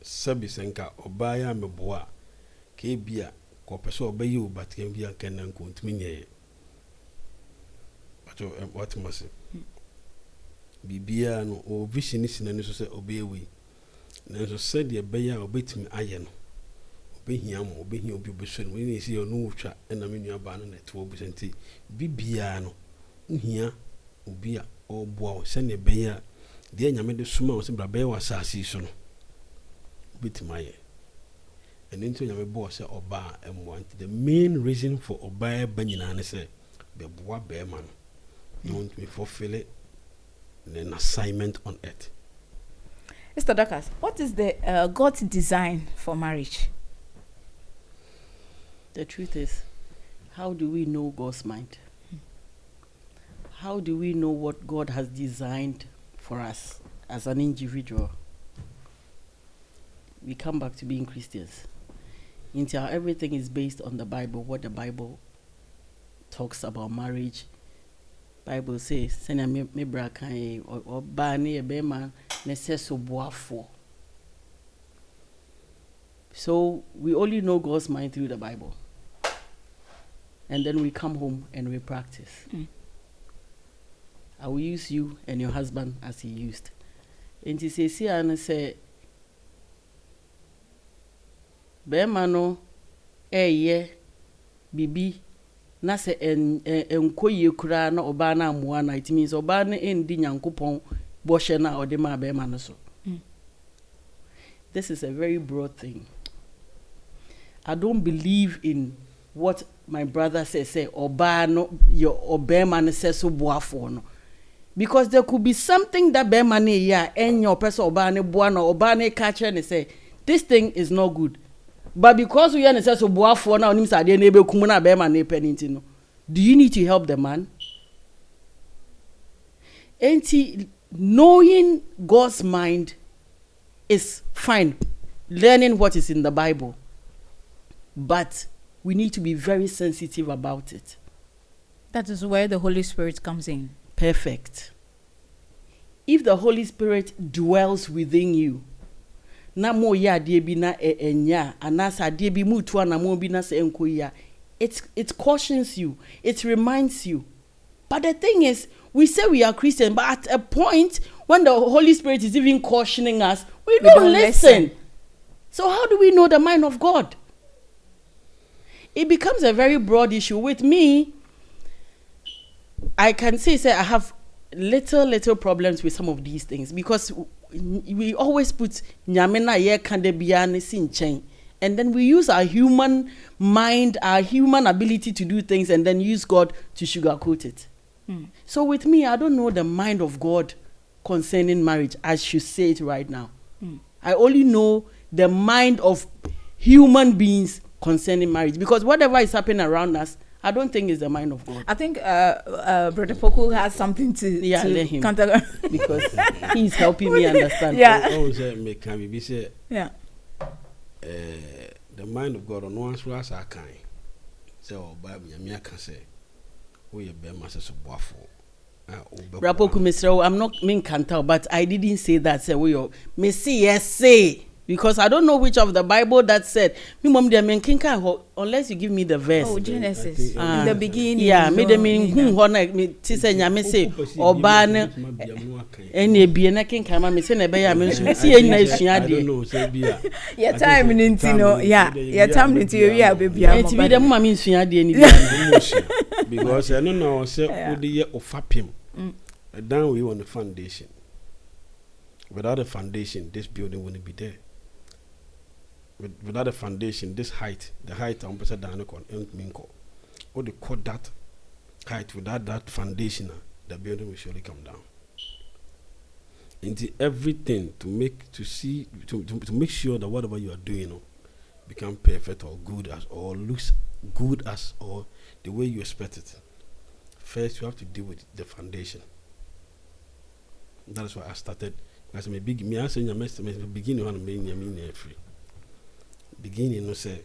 Sabi senka obaya meboa ke bia ko pese obayi obatke bia kenna nko ntimi nye. What must say? Bibia no o vision is na so say obeyi. Na so said ye beya obetimi aye no. obehia mo obehia obi obeso no ni si no utwa na me nua ba no na to obusenti bibia no nhia obi a oboa se ne be ya de nyame de suma o se bra be wa saasi so no bitimaye and into nyame bo se oba emwa. The main reason for oba ba nyina ne se be boa be man don't me fulfill it an assignment on earth. Mr. Dokas, what is the God's design for marriage? The truth is, how do we know God's mind? How do we know what God has designed for us as an individual? We come back to being Christians. Until everything is based on the Bible, what the Bible talks about marriage. Bible says, "Senya me bra kan o ba ne e be man ne se so boafo." So we only know God's mind through the Bible. And then we come home and we practice. I will use you and your husband as he used. And he says, "See, and say, be mano, bibi." Na se enkoye kura na oba na amoa na, it means oba na endi nyankopon boshe na ode ma be ma no so. This is a very broad thing. I don't believe in what my brother say oba no your oba man say so boafo no, because there could be something that be man ya en your person oba ne boa na oba ne ka kire ne say this thing is not good. But because we are so boafo na onim sade na ebe kum na be man na penity no, do you need to help the man? Knowing God's mind is fine, learning what is in the Bible, but we need to be very sensitive about it. That is where the Holy Spirit comes in. Perfect. If the Holy Spirit dwells within you, na mo ya de bi na enya anasa de bi mutu na mo bi na se enko ya, it cautions you, it reminds you. But the thing is, we say we are Christian, but at a point when the Holy Spirit is even cautioning us, we don't listen. So how do we know the mind of God? It becomes a very broad issue. With me, I can say I have little problems with some of these things, because we always put nyamena ye kande bia ne sinchen, and then we use our human mind, our human ability to do things, and then use God to sugarcoat it. So with me, I don't know the mind of God concerning marriage. I should say it right now. I only know the mind of human beings concerning marriage, because whatever is happening around us, I don't think it's the mind of God. I think Brother Poku has something to let him counter, because he's helping me understand. Yeah. The mind of God on one source are kind. So Bible me can say we be masters of boafo. Rapoku Mr. I'm not mean cantal, but I didn't say that. Say we me see yes say. Because I don't know which of the Bible that said, me mom de men kinka unless you give me the verse. Oh, Genesis. In the beginning. Yeah, me de mean ho na me ti say nyame say oba ne ene bie na kinka ma me say na be ya me so see enya esua de. No, say bia. Your time ninti no. Yeah. Your time ninti we are baby am. Enti bi de mama me esua de ni bia. Because I don't know say odi ye ofapim. Down we on the foundation. Without a foundation, this building wouldn't be there. Without a foundation, this height, the height I'm supposed down minko. Or they cut that height without that foundation, the building will surely come down. Into everything to make sure that whatever you are doing become perfect or good as or looks good as or the way you expect it. First, you have to deal with the foundation. That is why I started. As me answer your message, beginning on being free. Beginning no say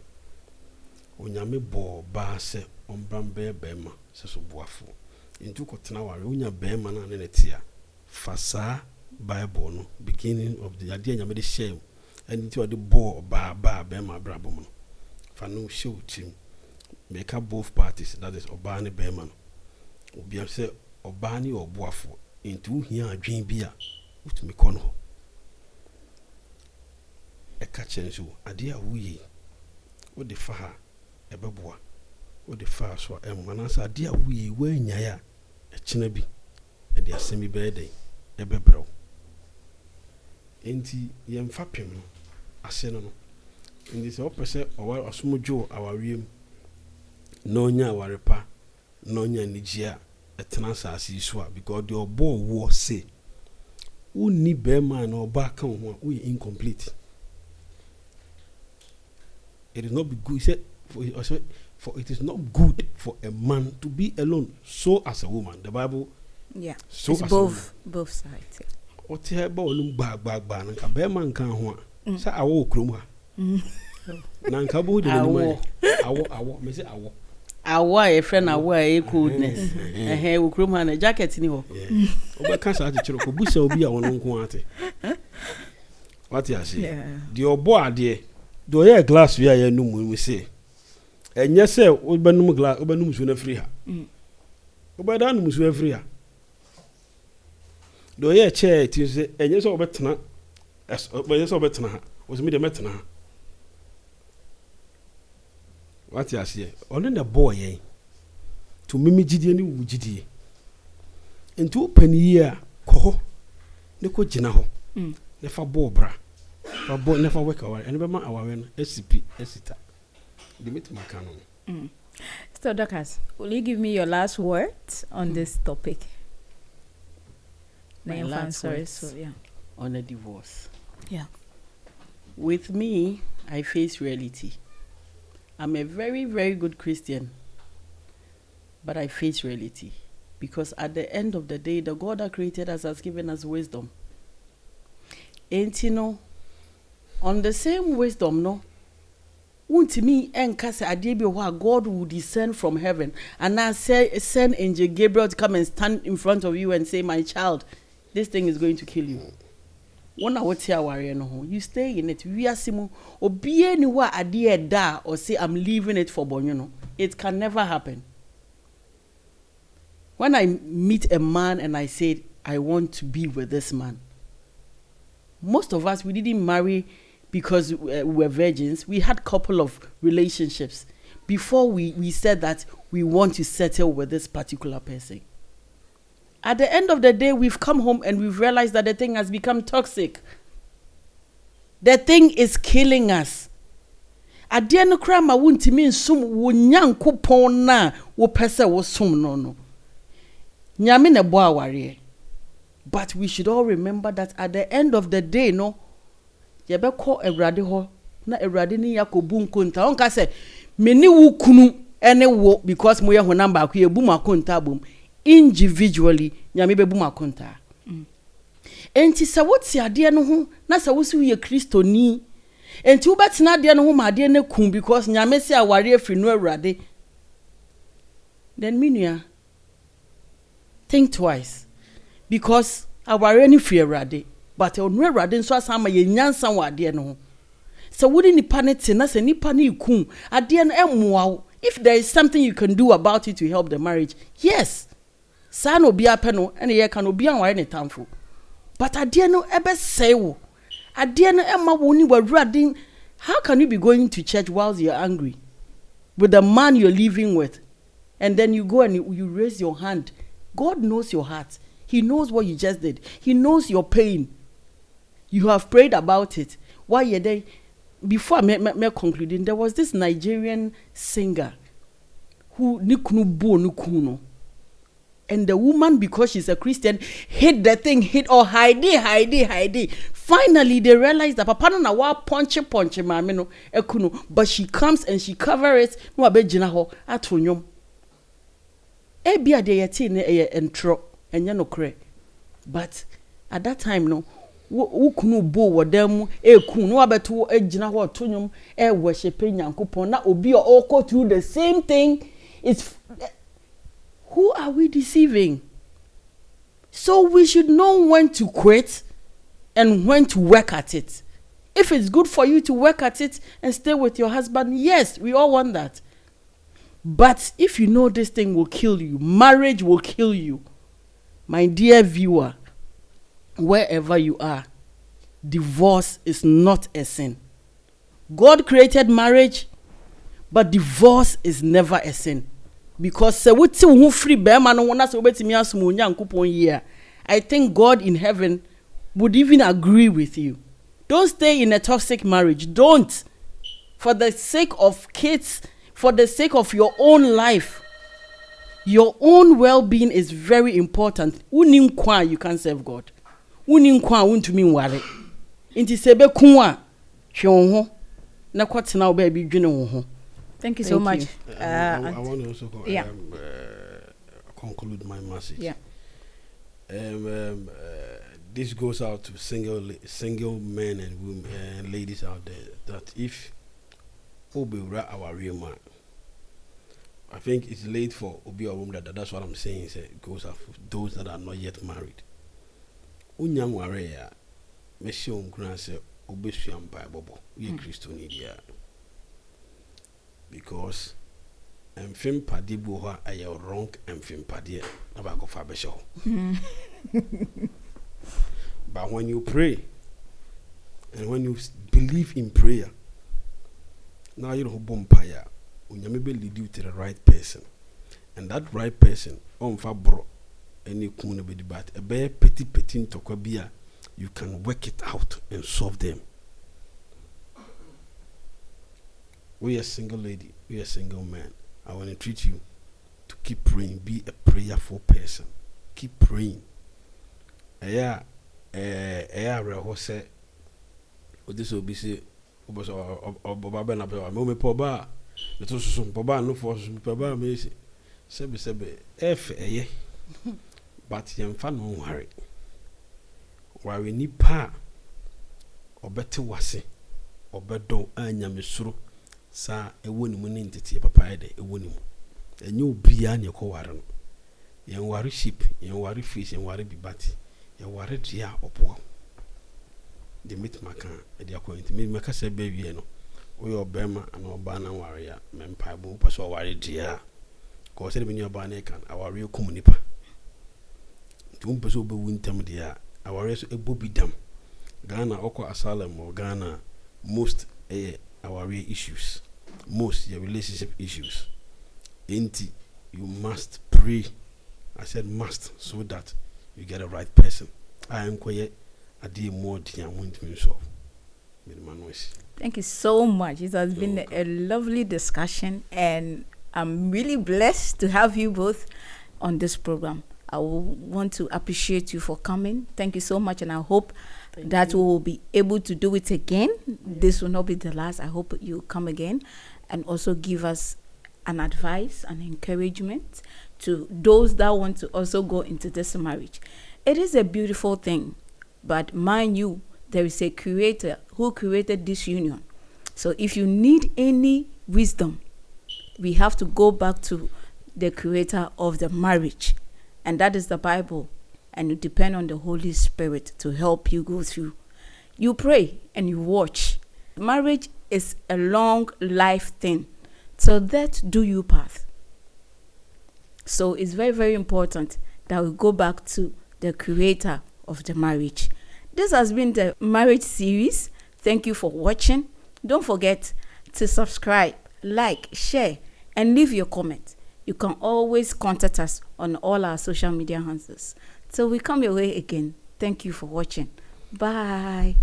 onyame bo ba se ombrambe bema se so boafo into kotena ware onya bema na ne tia fasa Bible no beginning of the idea nyame de share and into the bo ba bema brabo no fa no show team make up both parties, that is oba ne bema no obi am say oba ne oboafo into hia adwen bia utumi kono a catch and so idea we What the fa a beboa. What the fa so when I said, dear, we were nyaya a chinabi at the assembly birthday, a bebro. Ain't he yam fapping? I said, no. In this opposite or a small joe, our room. No nya warepa, no nya nijia, a tenasa si swap because your ball war say. Who need bear man or back on we incomplete. It is not be good, said, for it is not good for a man to be alone, so as a woman. The Bible, so it's both sides. What the ball bag, and a bear man can't want. Say, I walk room. Nankabu, I walk, Miss Awo. Our friend, our coolness. A hair will groom and a jacket in your. But can't I tell you, Bush will be our own quantity. What you say? The boy, dear, do a glass we are no when we say. And yes, sir, old Banum glass, Obanums will free her. Obadanums will free her. Do a chair, Tuesday, and yes, or better, as yes, or better, was me the metana. What you say? Only the boy, to Mimi Gideon Wujidi. And 2 penny year, coho, the coachinaho, never bobra, for never work our and remember our SCP, Esita. Limit my canon. So, Docas, will you give me your last words on this topic? My last words so yeah. On a divorce. Yeah. With me, I face reality. I'm a very, very good Christian, but I face reality because at the end of the day, the God that created us has given us wisdom. And you know, on the same wisdom, no, won't me and Cassie God will descend from heaven and now send Angel Gabriel to come and stand in front of you and say, my child, this thing is going to kill you. One hour warrior no, you stay in it. We are simu obi anywhere adie da or say I'm leaving it for bonyono. It can never happen. When I meet a man and I said I want to be with this man, most of us we didn't marry because we were virgins. We had a couple of relationships before we said that we want to settle with this particular person. At the end of the day, we've come home and we've realized that the thing has become toxic. The thing is killing us. Adiano krama wunti min sum wunyanko pona wo pese wo sum no. Nyame ne bo aware. But we should all remember that at the end of the day, no, yebeko Ewurade ho na Ewurade ni yakobu nkonta. Onka se me ni wo kunu ene wo because mo ye honam ba ko yebu makonta bom. Individually, nyame bebu makonta. Enti sa woti ade no ho na sa wosi ye Kristo ni. Enti wo betina ade no ho ma ade na kun because nyame se aware afri no Awurade. Then minua think twice because aware ni free Awurade but onu Awurade nso asama ye nyansa wa ade no ho. So wodi nipa ne te na se nipa ne kun ade no emmoa. If there is something you can do about it to help the marriage, yes. San obi apeno ene ye kan obi anware ne tamfo. But ade no ebe sewo. Ade no emma wo ni wadruade. How can you be going to church whilst you're angry with the man you're living with? And then you go and you raise your hand. God knows your heart. He knows what you just did. He knows your pain. You have prayed about it. Why you there? Before me concluding, there was this Nigerian singer who nikunu bo nukuno. And the woman, because she's a Christian, hid the thing, hide it. Finally, they realized that Papa na wa punch mama no ekuno, but she comes and she covers it. No abegina ho atonyom. Ebia de yeti ne entro enya no kre. But at that time no, ukunu bo wodam ekun no abeto egina ho atonyom worship Nyankopon na obi o go through the same thing. It's who are we deceiving? So we should know when to quit and when to work at it. If it's good for you to work at it and stay with your husband, yes, we all want that. But if you know this thing will kill you, marriage will kill you, my dear viewer, wherever you are, divorce is not a sin. God created marriage but divorce is never a sin. Because what you free bear man wona se obetimi asmo nyankopon yi, I think God in heaven would even agree with you. Don't stay in a toxic marriage. Don't. For the sake of kids, for the sake of your own life. Your own well-being is very important. Unim kwa you can serve God. Unim kwa untumi nware. Inti sebe kunwa hwe wo ho na kwatena wo ba bi dwene wo ho. Thank you so much. I want to also conclude my message. Yeah. This goes out to single men and women and ladies out there, that if Obira our real man, I think it's late for Obi or woman. That's what I'm saying. It goes out for those that are not yet married. Unyang warea, Meshon Granse, Obeshiam Bible, we Christo Nidia. Because Mfim Padi Buha are your wrong Mfim Padi Abako Fabesho. But when you pray and when you believe in prayer, now you know bompire, when you maybe lead you to the right person, and that right person on Fabro any community but a bare petit tokabia, you can work it out and solve them. We are single lady, we are single man. I want to treat you to keep praying, be a prayerful person. Keep praying. Say, this will be say, Baba na me poba, the two some poba no for some poba me sebe but yemfa no worry. Worry ni pa obete wase obedo anya mesuro sa ewoni mu ni ntete papa ede ewoni mu enye obia na ekoware no yen ware sheep yen ware fish yen ware bibati yen ware dia opo de mit maka e dia ko ntimi maka se be wie no oyo obema ana oba na ware ya mempa bo pa so ware dia ko se de mi oba na kan aware komunipa tum pe so be wuntam dia aware so ebobidam Ghana oko asylum or Ghana most our issues, most your relationship issues. Inti, you must pray. I said must, so that you get a right person. I am quiet. I did more than I want to solve. Thank you so much. It has been a lovely discussion, and I'm really blessed to have you both on this program. I want to appreciate you for coming. Thank you so much, and I hope that we will be able to do it again. This will not be the last. I hope you come again and also give us an advice and encouragement to those that want to also go into this marriage. It is a beautiful thing, but mind you, there is a creator who created this union. So if you need any wisdom, we have to go back to the creator of the marriage, and that is the Bible. And you depend on the Holy Spirit to help you go through. You pray and you watch. Marriage is a long life thing. So that do you path. So it's very, very important that we go back to the creator of the marriage. This has been the marriage series. Thank you for watching. Don't forget to subscribe, like, share, and leave your comment. You can always contact us on all our social media handles. So we come your way again. Thank you for watching. Bye.